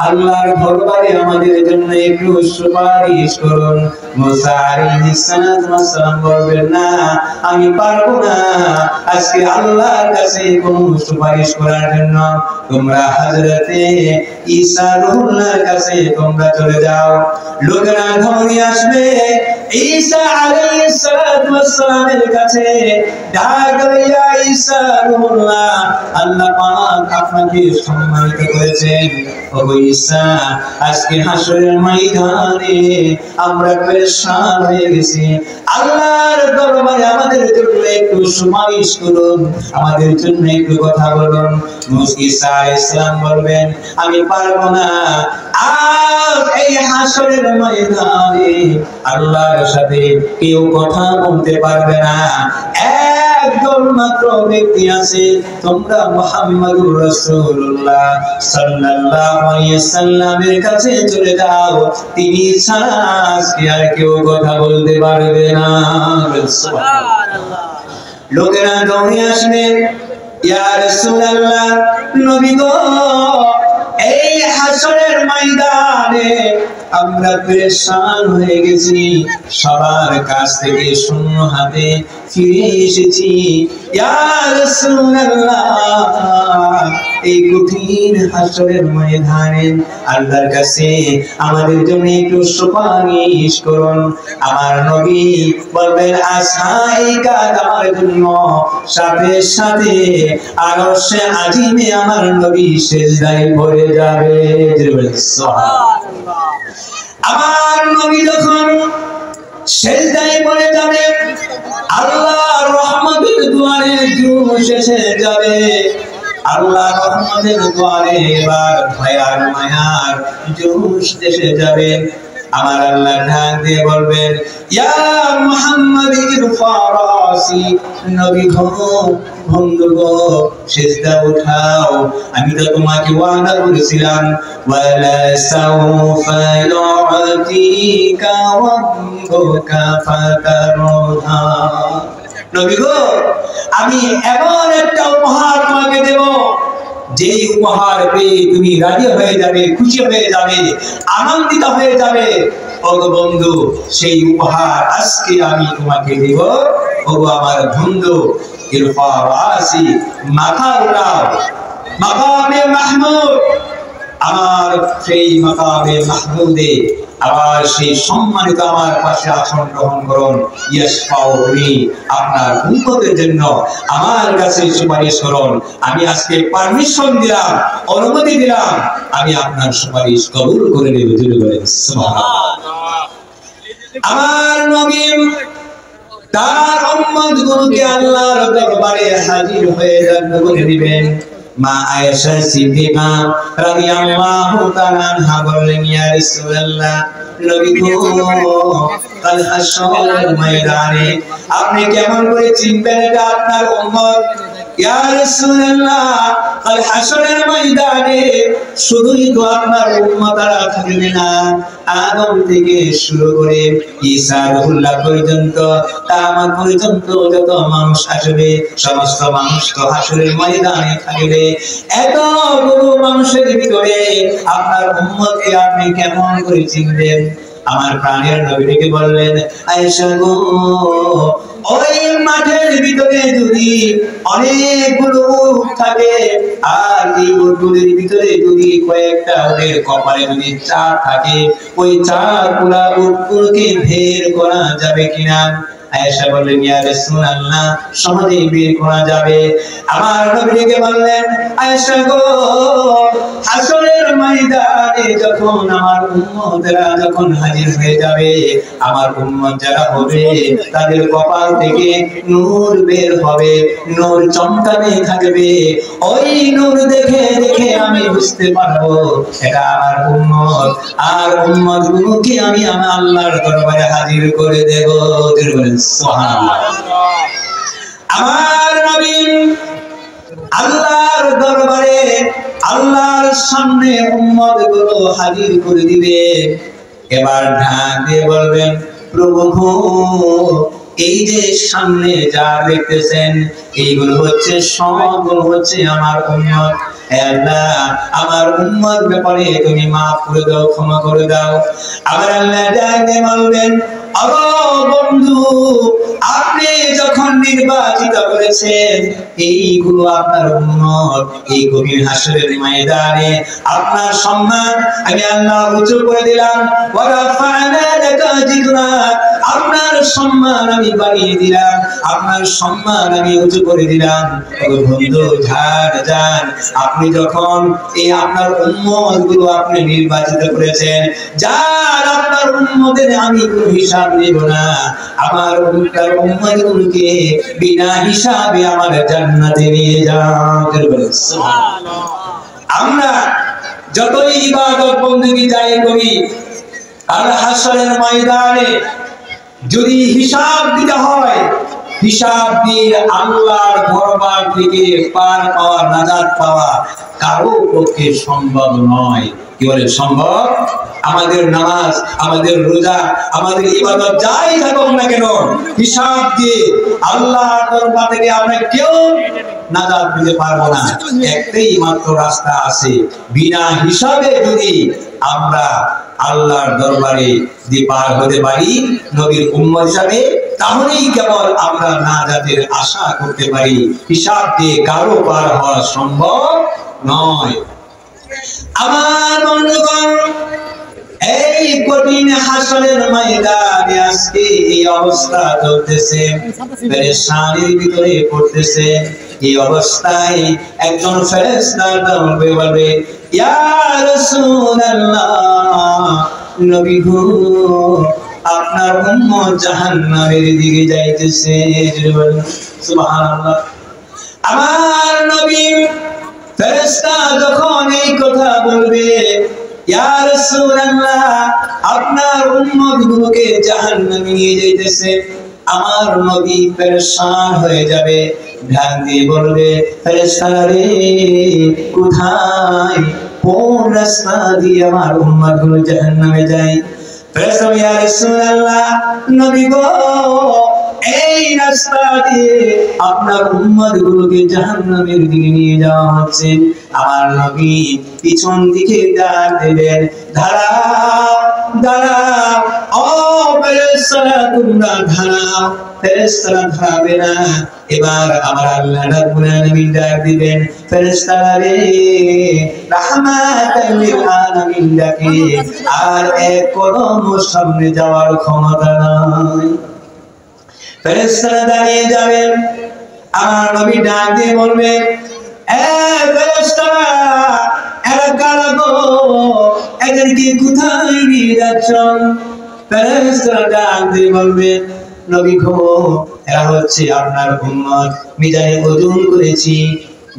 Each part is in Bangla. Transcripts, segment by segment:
আল্লাহর দরবারে আমাদের জন্য একটু সুপারিশ করুন। মুসা আলাইহিস সালাম বলবেন, না আমি পারবো না আজকে আল্লাহর কাছে কোনো সুপারিশ করার জন্য। তোমরা হযরতে ঈসা রুহুল্লাহর কাছে তোমরা চলে যাও। লোকেরা ধমনী আসবে ঈসা আলাইহিস সালামের কাছে, ডাক দিয়া ঈসা রুহুল্লাহ, আল্লাহ পাক আপনাকে সম্মানিত করেছেন। ওগো ঈসা, আজকে হাসরের ময়দানে আমরা পেরেশান হয়ে গেছি। আল্লাহর দরবারে আমাদের জন্য একটু সুপারিশ করুন, আমাদের জন্য একটু কথা বলুন। ঈসা আলাইহিস সালাম বলবেন, আমি পারবো না। আজ এই হাসরের ময়দানে আল্লাহর সাথে কেউ কথা বলতে পারবে না। একজন মাত্র ব্যক্তি আছে, তোমরা মুহাম্মদুর রাসূলুল্লাহ সাল্লাল্লাহু আলাইহি সাল্লামের কাছে চলে যাও, তিনি ছাড়া আজকে আর কেউ কথা বলতে পারবে না। সুবহানাল্লাহ। লোকেরা দৌড়ে আসবে, ইয়া রাসূলুল্লাহ, নবী গো, এই হাসরের ময়দানে আমরা পেরেশান হয়ে গেছি, সবার কাছ থেকে শূন্য হাতে ফিরে এসেছি। ইয়া রাসূলুল্লাহ, এই কঠিন হাসরের ময়দানে আল্লাহর কাছে আমাদের জন্য একটু সুপারিশ করুন। আমার নবী বলবেন, আচ্ছা এই কাজ আমার জন্য। সাথে সাথে আরশে আজিমে আমার নবী সিজদায় পড়ে যাবে। সুবহানাল্লাহ। আমার নবী যখন সিজদায় পড়ে যাবে, আল্লাহর রহমতের দুয়ারে জুস এসে যাবে। আল্লাহর রহমতের দুয়ারে এবার দয়ার মায়ার জুস এসে যাবে। আমার আল্লাহ ডাক দিয়ে বলবেন, ইয়া মুহাম্মদ ইরফা রাসি, নবী গো, বন্ধু গো, সিজদা উঠাও। আমি তো তোমাকে ওয়াদা করেছিলাম, ওয়ালা সাউফা ইউতিকা রাব্বুকা ফাতারদা। নবী গো, আমি এমন একটা উপহার তোমাকে দেব, যে উপহার পেয়ে তুমি রাজি হয়ে যাবে, খুশি হয়ে যাবে, আনন্দিত হয়ে যাবে। ওগো বন্ধু, সেই উপহার আজকে আমি তোমাকে দেব। ওগো আমার বন্ধু, ইরফা রাসি, মাথা উঠাও। মাকামে মাহমুদ, আমার সেই মাকামে মাহমুদে আবার সেই সম্মানিত আমার পাশে আসন গ্রহণ করুন। ইয়াসফাউনি, আপনার উম্মতের জন্য আমার কাছে সুপারিশ করুন। আমি আজকে পারমিশন দিলাম, অনুমতি দিলাম, আমি আপনার সুপারিশ কবুল করে নেব। সুবহানাল্লাহ। আমার নবী তার উম্মতগুলোকে আল্লাহর দরবারে হাজির হয়ে করে দিবেন। মা আয়েশা সিদ্দিকা রাদিয়াল্লাহু তাআলা আনহা বললেন, ইয়া রাসূলুল্লাহ, নবী গো, কাল হাসরের ময়দানে আপনি কেমন করে চিনবেন এটা আপনার উম্মত? ইয়া রাসূলুল্লাহ, কাল হাসরের ময়দানে শুধুই তো আপনার উম্মতরা থাকবে না, আদম থেকে শুরু করে ঈসা রুহুল্লাহ পর্যন্ত, কিয়ামত পর্যন্ত যত মানুষ আসবে, সমস্ত মানুষ তো হাসরের ময়দানে থাকবে। এতগুলো মানুষের ভিতরে আপনার উম্মতকে আপনি কেমন করে চিনবেন? আমার প্রাণের নবীকে বললেন, আয়েশা গো, ওই মাঠের ভিতরে যদি অনেকগুলো উট থাকে, আর এই উটগুলোর ভিতরে যদি কয়েকটা ওদের কপালে যদি চার থাকে, ওই চারগুলা উটগুলোকে বের করা যাবে কিনা? আয়েশা বললেন, ইয়া রাসূলুল্লাহ, সহজেই বের করা যাবে। আমার নবীকে বললেন, আয়েশা গো, হাসরের ময়দানে যখন আমার উম্মতরা যখন হাজির হয়ে যাবে, আমার উম্মত যারা হবে তাদের কপাল থেকে নূর বের হবে, নূর চমকাতে থাকবে। ওই নূর দেখে দেখে আমি বুঝতে পারবো এটা আমার উম্মত, আর উম্মত গুলোকে আমি আমার আল্লাহর দরবারে হাজির করে দেব। সুবহানাল্লাহ। আমার নবী আল্লাহর দরবারে আল্লাহর সামনে উম্মত গুলো হাজির করে দিবে। এবার ঢাক দিয়ে বলবেন, প্রভু, এই যে সামনে যা দেখতেছেন এইগুলো হচ্ছে সবগুলো হচ্ছে আমার উম্মত। হে আল্লাহ, আমার উম্মত ব্যাপারে তুমি মাফ করে দাও, ক্ষমা করে দাও। আমার আল্লাহ জানে বলবেন, ও বন্ধু, আপনি যখন নির্বাচিত করেছেন এইগুলো আপনার উম্মত, এই গভীর হাসরের ময়দানে আপনার সম্মান আমি আল্লাহ উঁচু করে দিলাম। ওয়া রাফা'না লাকা যিকরাক, আপনার সম্মান আমি বাড়িয়ে দিলাম, আপনার সম্মান আমি উঁচু করে দিলাম। ও বন্ধু, যান, আপনি যখন এই আপনার উম্মত গুলো আপনি নির্বাচিত করেছেন, যার আপনার উম্মতের আমি কোনো হিসাব নেব না, আমার উম্মত গুলোকে বিনা হিসাবে আমার জান্নাতে নিয়ে যান। সুবহানাল্লাহ। আমরা যতই ইবাদত বন্দেগী যাই করি, আর হাসরের ময়দানে যদি হিসাব দিতে হয়, হিসাব দিয়ে আল্লাহর দরবার থেকে পার পাওয়া, নাজাত পাওয়া কারো পক্ষে সম্ভব নয়। কি বলে সম্ভব? আমাদের নামাজ, আমাদের রোজা, আমাদের ইবাদত যাই থাকুক না কেন, হিসাব দিয়ে আল্লাহর দরবার থেকে আমরা কেউ নাজাত পেতে পারবো না। একটাই মাত্র রাস্তা আছে, বিনা হিসাবে যদি আমরা আল্লাহর দরবারে দিয়ে পার হতে পারি নবীর উম্মত হিসাবে, তাহলেই কেবল আমরা নাজাতের আশা করতে পারি। হিসাব দিয়ে কারো পার হওয়া সম্ভব নয়। আমার বন্ধুগণ, এই কঠিন হাসরের ময়দানে আজকে এই অবস্থা চলতেছে, পেরেশানির ভিতরে পড়তেছে। এই অবস্থায় একজন ফেরেশতা বলবে, ইয়া রাসূলুল্লাহ, নবী গো, আপনার উম্মত জাহান্নামের দিকে যাইতেছে। সুবহানাল্লাহ। আমার নবী ফেরেশতা যখন এই কথা বলবে, ইয়া রাসূলুল্লাহ, আপনার উম্মতগুলোকে জাহান্নামে নিয়ে যাইতেছে, আমার নবী পেরেশান হয়ে যাবে, ধ্যান দিয়ে বলবে, ফেরেশতারা রে, কোথায় কোন রাস্তা দিয়ে আমার উম্মতগুলো জাহান্নামে যায়? ফেরেশতা, ইয়া রাসূলুল্লাহ, নবী গো, এই রাস্তা দিয়ে আপনার উম্মতগুলোকে জাহান্নামের দিকে নিয়ে যাওয়া হচ্ছে। আমার নবী পিছন দিকে ডাক দিলেন, দাঁড়াও দাঁড়াও, ও ফেরেশতারা তোমরা দাঁড়াও। ফেরেশতারা দাঁড়াবে না। এবার আমার আল্লাহ রাব্বুল আলামিন ডাক দিবেন, ফেরেশতারা রে, রাহমাতাল লিল আলামিন ডাকে আর এক কদম সামনে যাওয়ার ক্ষমতা নাই। ফেরেশতারা দাঁড়িয়ে যাবেন। আমার নবী ডাক দিয়ে বলবেন, এ ফেরেশতারা, এরা কারা গো? এদেরকে কোথায় নিয়ে যাচ্ছেন? ফেরেশতারা ডাক দিয়ে বলবেন, নবী গো, এরা হচ্ছে আপনার উম্মত, মিজানে ওজন করেছি,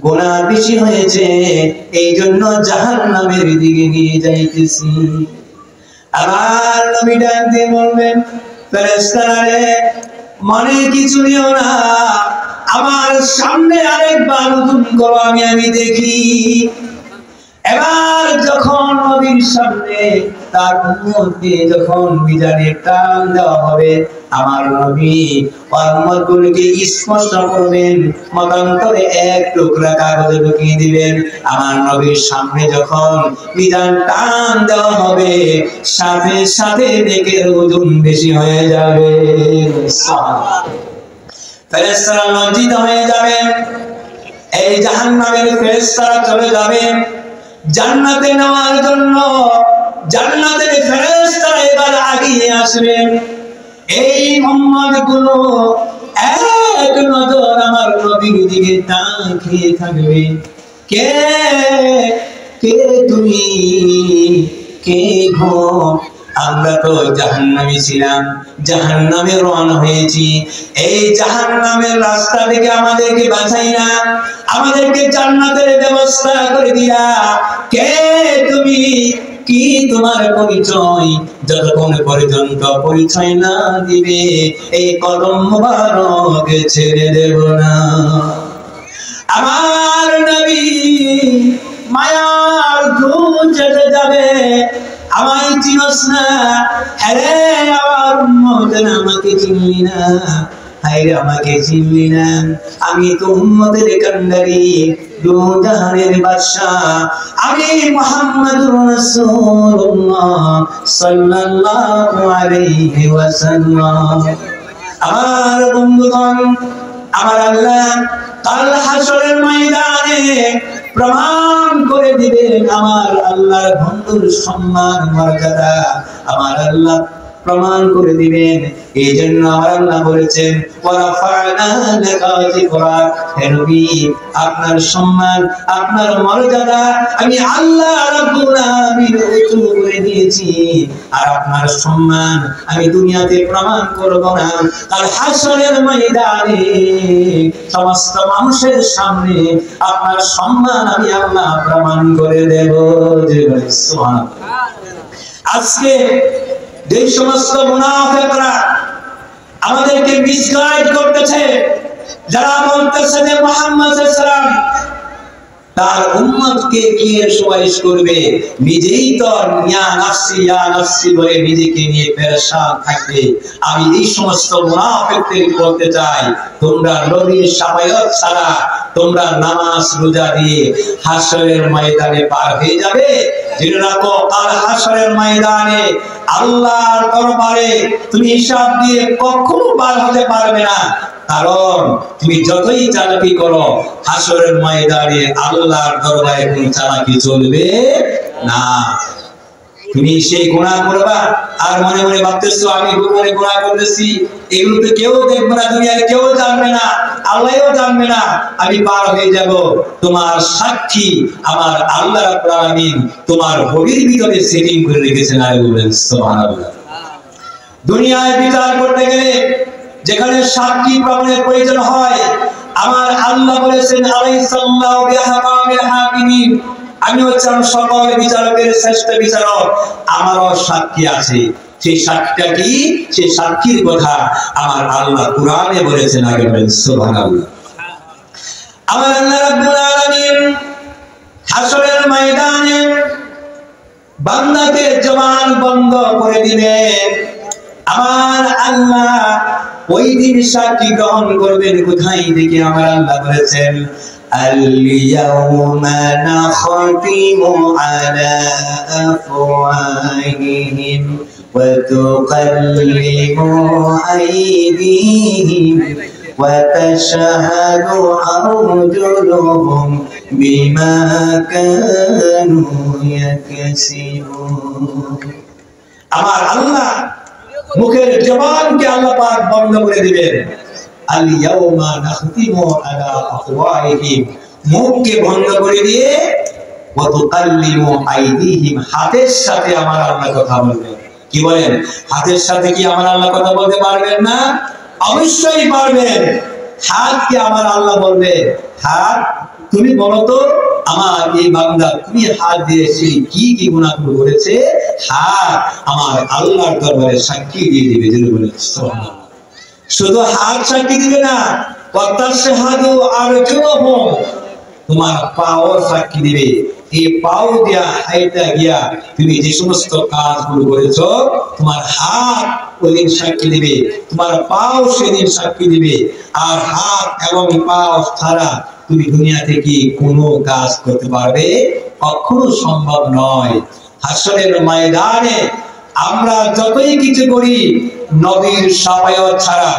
গুনাহ বেশি হয়েছে, এই জন্য জাহান্নামের দিকে নিয়ে যাইতেছি। আমার নবী ডাক দিয়ে বলবেন, ফেরেশতারা রে, মনে কিছু নিও না, আমার সামনে আরেকবার নতুন করো, আমি দেখি। এবার যখন নবীর সামনে তার উম্মতকে যখন মিজানের টান দেওয়া হবে, আমার নবী উম্মতগুলোকে স্পর্শ করবেন, মতান্তরে এক টুকরা কাগজে ঢুকিয়ে দিবেন। আমার নবীর সামনে যখন মিজান টান দেওয়া হবে, সাথে সাথে নেকের ওজন বেশি হয়ে যাবে। ফেরেশতারা লজ্জিত হয়ে যাবেন। এই জাহান্নামের ফেরেশতারা চলে যাবেন জান্নাতে নেওয়ার জন্য। জান্নাতের ফেরেশতারা এবার আগিয়ে আসবেন। এই উম্মতগুলো এক নজর আমার নবীর দিকে তাকিয়ে থাকবে। কে কে তুমি, কে গো? আমরা তো জাহান্নামে ছিলাম, জাহান্নামে রওনা হয়েছি। এই জাহান্নামের রাস্তা থেকে আমাদেরকে বাঁচাই না, আমাদেরকে জান্নাতের ব্যবস্থা করে দিলা। কে তুমি, কি তোমার পরিচয়? যতক্ষণ পর্যন্ত পরিচয় না দিবে এই কদম মোবারক ছেড়ে দেব না। আমার নবী মায়ার ঘুম যাবে, আমায় চিনস না, আরে আমার উম্মত আমাকে চিনলি না। হায়রে আমাকে চিনলি না, আমি তো উম্মতের কান্ডারি, দু জাহানের বাদশা, আমি মুহাম্মদুর রাসূলুল্লাহ সাল্লাল্লাহু আলাইহি ওয়াসাল্লাম। আমার বন্ধুগণ, আমার আল্লাহ কাল হাসরের ময়দানে প্রমাণ করে দিবেন আমার আল্লাহর বন্ধুর সম্মান মর্যাদা, আমার আল্লাহ প্রমাণ করে দিবেন। এই জন্য আমার আল্লাহ বলেছেন হে নবী, আপনার সম্মান, আপনার মর্যাদা আমি আল্লাহ রাব্বুল আলামিন উঁচু করে দিয়েছি, আর আপনার সম্মান আমি দুনিয়াতে প্রমাণ করব না, কাল হাসরের ময়দানে সমস্ত মানুষের সামনে আপনার সম্মান আমি আল্লাহ প্রমাণ করে দেব। সুবহানাল্লাহ। আজকে যে সমস্ত মুনাফিকরা আমাদেরকে মিসগাইড করতেছে, যারা বলতেছে যে মুহাম্মদ সাল্লাল্লাহু আলাইহি ওয়াসাল্লাম তার উম্মতকে গিয়ে সুপারিশ করবে, নিজেই তো ইয়া নাফসি বলে নিজেকে নিয়ে পেরেশান থাকবে। আমি এই সমস্ত মুনাফিকদের বলতে চাই, তোমরা নবীর শাফায়াত ছাড়া তোমরা নামাজ রোজা দিয়ে হাসরের ময়দানে পার হয়ে যাবে। জেনে রাখো, কাল হাসরের ময়দানে আল্লাহর দরবারে তুমি হিসাব দিয়ে কখনো পার হতে পারবে না, কারণ তুমি যতই চালাকি করো হাসরের ময়দানে আল্লাহর দরবারে কোনো চালাকি চলবে না। তুমি সেই গুনাহ করবা আর মনে মনে ভাবতেছো আমি গোপনে গুনাহ করতেছি, এগুলো তো কেউ দেখবে না, দুনিয়ার কেউ জানবে না, আল্লাহও জানবে না, আমি পার হয়ে যাব। তোমার সাক্ষী আমার আল্লাহ রাব্বুল আলামিন তোমার বডির ভিতরে সেটিং করে রেখেছেন। আর বলেন সুবহানাল্লাহ। দুনিয়ায় বিচার করতে গেলে যেখানে সাক্ষী প্রমাণের প্রয়োজন হয়, আমার আল্লাহ বলেছেন আলাইসাল্লাহু বিহাকামিল হাকিমিন, আমি হচ্ছি সকল বিচারকের শ্রেষ্ঠ বিচারক, আমারও সাক্ষী আছে। সেই সাক্ষীটা কি? সেই সাক্ষীর কথা আমার আল্লাহ কুরআনে বলেছেন। আগে বলেন সুবহানাল্লাহ। আমার আল্লাহ রাব্বুল আলামিন হাসরের ময়দানে বান্দাকে জবান বন্ধ করে দিবেন। আমার আল্লাহ ওই দিন সাক্ষী গ্রহণ করবেন কোথায় থেকে? আমার আল্লাহ বলেছেন اليوم نختم على أفواههم وتكلم أيديهم وتشهد أرجلهم بما كانوا يكسبون। আমার আল্লাহ মুখের জবানকে আল্লাহ পাক বন্ধ করে দিবেন। আল ইয়াউমা নাখতিমু আলা আফওয়াহিহিম, মুখকে বন্ধ করে দিয়ে ওয়া তুকাল্লিমু আইদিহিম, হাতের সাথে আমার আল্লাহ কথা বলবেন। কি বলেন? হাতের সাথে কি আমার আল্লাহ কথা বলতে পারবেন না? অবশ্যই পারবেন। হাতকে আমার আল্লাহ বলবে, হাত তুমি বলো তো আমার এই বান্দা তুমি হাত দিয়ে সেই কি কি গুনাহ করেছে, হাত আমার আল্লাহর দরবারে সাক্ষী দিয়ে দিবে। যিনি বলেন সুবহানাল্লাহ। শুধু হাত সাক্ষী দিবে না, ওয়াতাশহাদু আরজুলুহুম, তোমার পাও সাক্ষী দিবে। এই পাও দিয়া হাইটা গিয়া তুমি যে সমস্ত কাজগুলো করেছো, তোমার হাত ওই দিন সাক্ষী দিবে, তোমার পাও সেদিন সাক্ষী দিবে। আর হাত এবং পাও ছাড়া তুমি দুনিয়া থেকে কোনো কাজ করতে পারবে কখনো সম্ভব নয়। হাসরের ময়দানে আমরা যতই কিছু করি, নবীর শাফায়াত ছাড়া,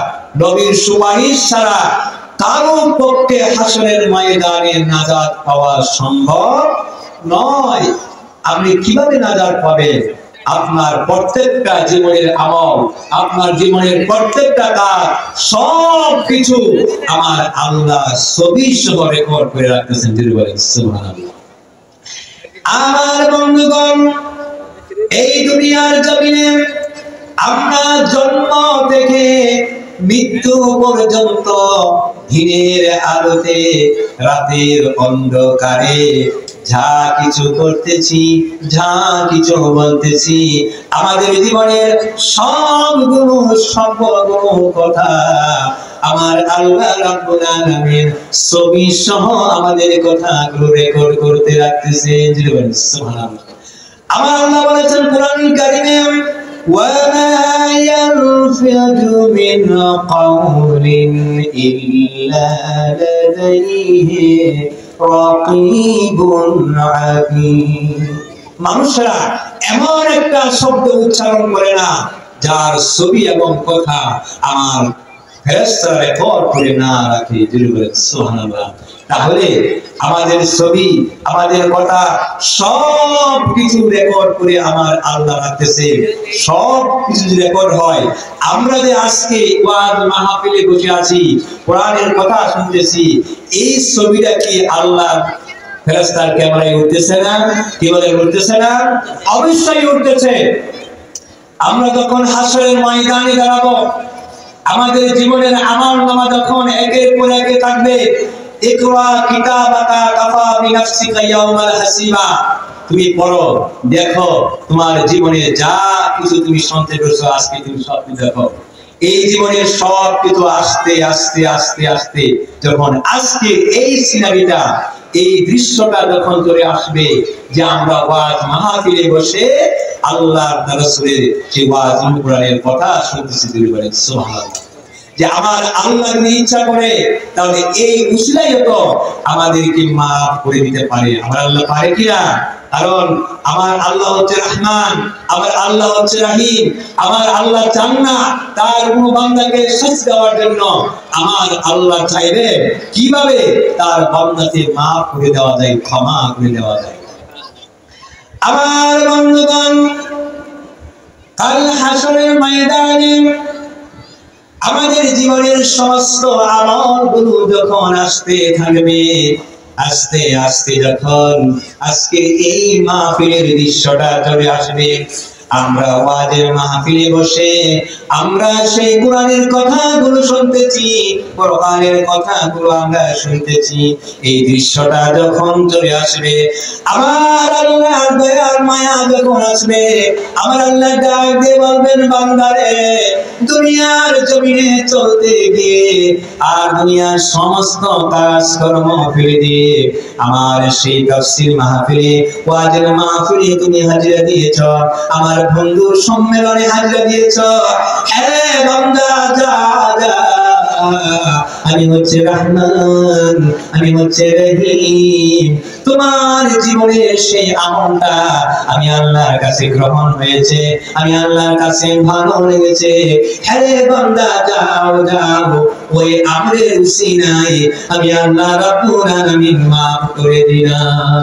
নবীর সুপারিশ ছাড়া কারো পক্ষে হাসরের ময়দানে নাজাত পাওয়া সম্ভব নয়। আপনি কিভাবে নাজাত পাবেন? আপনার প্রত্যেকটা জীবনের আমল, আপনার জীবনের প্রত্যেকটা কাজ, সব কিছু আমার আল্লাহ সবিসহ রেকর্ড করে রাখতেছেন। যিনি বলেন সুবহানাল্লাহ। আমার বন্ধুগণ, এই দুনিয়ার জমিনে আমরা জন্ম থেকে মৃত্যু পর্যন্ত দিনের আলোতে রাতের অন্ধকারে যা কিছু করতেছি, যা কিছু বলতেছি, আমাদের জীবনের সবগুলো কথা আমার আল্লাহ রাব্বুল আলামিন ছবি সহ আমাদের কথাগুলো রেকর্ড করতে রাখতেছেন। সুবহানাল্লাহ। আমার আল্লাহ বলেছেন কোরআনুল কারীমে وما يلفظ من قول إلا لديه رقيب عتيد মানুষরা এমন একটা শব্দ উচ্চারণ করে না যার ছবি এবং কথা আমার ফেরেশতারা রেকর্ড করে না রাখে। সুবহানাল্লাহ। তাহলে আমাদের ছবি আমাদের কথা সব কিছু রেকর্ড করে আমার আল্লাহ রাখতেছে। সব কিছু রেকর্ড হয়। আমরা যে আজকে ওয়াজ মাহফিলে বসে আছি, কোরআনের কথা শুনতেছি, এই ছবিটা কি আল্লাহ ফেরেশতার ক্যামেরায় উঠতেছে না? কি বলে উঠতেছে না? অবশ্যই উঠতেছে। আমরা যখন হাসরের ময়দানে দাঁড়াবো, আমাদের জীবনের আমলনামা যখন একের পর এক থাকবে, ইকরা কিতাবাকা কাফা বিনাফসিকা ইয়াউমাল হাসিবা, তুমি পড়ো, দেখো তোমার জীবনে যা কিছু তুমি শুনতে পেরেছো আজকে তুমি সব দেখো। এই জীবনের সব কিছু আস্তে আস্তে আস্তে আস্তে যখন আজকে এই সিনারিটা, এই দৃশ্যটা যখন চলে আসবে যে আমরা ওয়াজ মাহফিলে বসে আল্লাহর রাসূলের যে ওয়াজ কোরআনের কথা শুনতেছি, সুবহানাল্লাহ। যে আমার আল্লাহ যদি ইচ্ছা করে তাহলে এই উসিলাই তো আমাদেরকে মাফ করে দিতে পারে। আমার আল্লাহ পারে কিনা? কারণ আমার আল্লাহ হচ্ছে রহমান, আমার আল্লাহ হচ্ছে রহিম। আমার আল্লাহ চান না তার কোনো বান্দাকে শাস্তি দেওয়ার জন্য। আমার আল্লাহ চাইবে কিভাবে তার বান্দাকে মাফ করে দেওয়া যায়, ক্ষমা করে দেওয়া যায়। আমার বন্ধুগণ, কাল হাসরের ময়দানে আমাদের জীবনের সমস্ত আমলগুলো যখন আসতে থাকবে, আস্তে আস্তে যখন আজকে এই মাহফিলের দৃশ্যটা চলে আসবে, আমরা ওয়াজের মাহফিলে বসে আমরা সেই কোরআনের কথাগুলো শুনতেছি, কোরআনের কথাগুলো আমরা শুনতেছি। এই দৃশ্যটা যখন চলে আসবে, আমার আল্লাহর দয়ার মায়া যখন আসবে, আমার আল্লাহ ডাক দিয়ে বলবেন, বান্দারে দুনিয়ার জমিনে চলতে গিয়ে আর দুনিয়ার সমস্ত কাজকর্ম ফেলে দিয়ে আমার সেই তাফসীর মাহফিলে, ওয়াজের মাহফিলে তুমি হাজিরা দিয়েছ, আমার বন্ধুর সম্মেলনে হাজিরা দিয়েছ। হ্যাঁ বান্দা, যা যা, আমি হচ্ছে রহমান, আমি হচ্ছে রহিম। তোমার জীবনের সেই আমলটা আমি আল্লাহর কাছে গ্রহণ হয়েছে, আমি আল্লাহর কাছে ভালো লেগেছে। হ্যাঁ বান্দা, যাও যাও, ওই আমলের উসিলায় আমি আল্লাহ রাব্বুল আলামিন মাফ করে দিলাম।